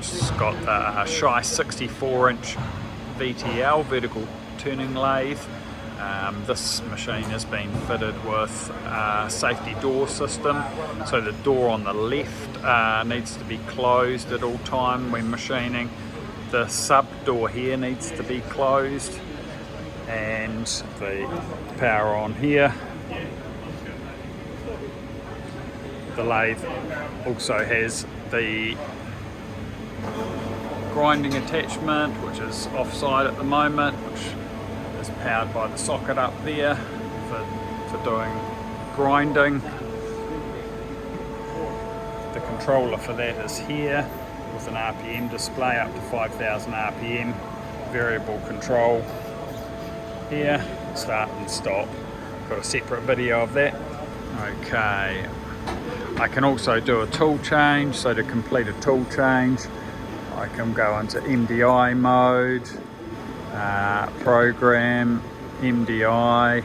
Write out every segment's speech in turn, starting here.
It's got the Schiess 64-inch VTL, vertical turning lathe. This machine has been fitted with a safety door system, so the door on the left needs to be closed at all time when machining. The sub door here needs to be closed, and the power on here. The lathe also has the grinding attachment, which is offside at the moment, which is powered by the socket up there for doing grinding. The controller for that is here with an RPM display up to 5,000 RPM, variable control here, start and stop. Got a separate video of that. Okay, I can also do a tool change, so to complete a tool change I can go into MDI mode, program, MDI,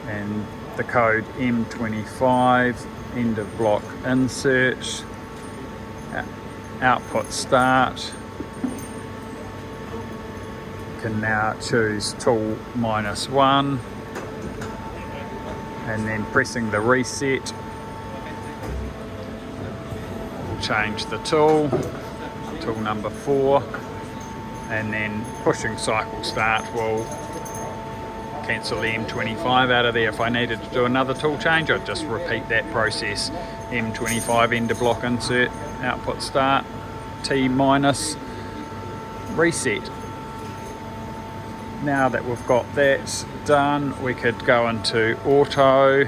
and the code M25, end of block insert, output start. Can now choose tool -1, and then pressing the reset will change the tool number 4, and then pushing cycle start will cancel the M25 out of there. If I needed to do another tool change, I'd just repeat that process. M25, end of block insert, output start, T-, reset. Now that we've got that done, we could go into auto,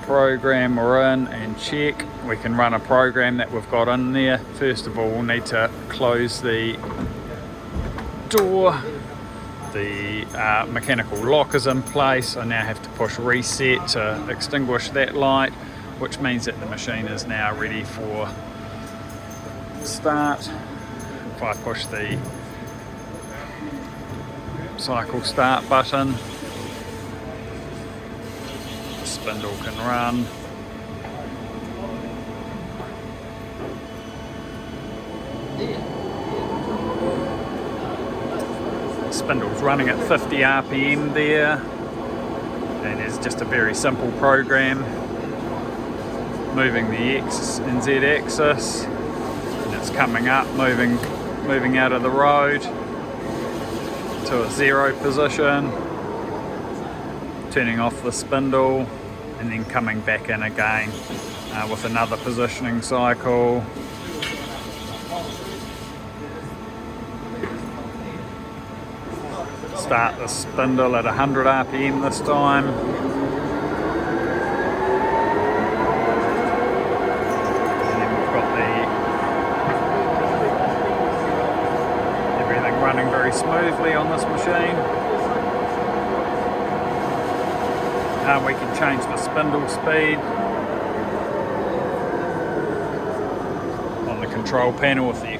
program we're in, and check. We can run a program that we've got in there. First of all, we'll need to close the door. The mechanical lock is in place. I now have to push reset to extinguish that light, which means that the machine is now ready for start. If I push the cycle start button, the spindle can run. The spindle's running at 50 RPM there, and it's just a very simple program, moving the X and Z axis, and it's coming up, moving out of the road to a 0 position, turning off the spindle, and then coming back in again with another positioning cycle. Start the spindle at 100 RPM this time. And then we've got everything running very smoothly on this machine. We can change the spindle speed on the control panel with the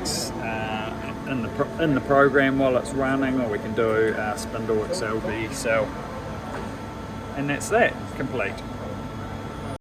in the program while it's running, or we can do spindle XL, B cell, and that's that complete.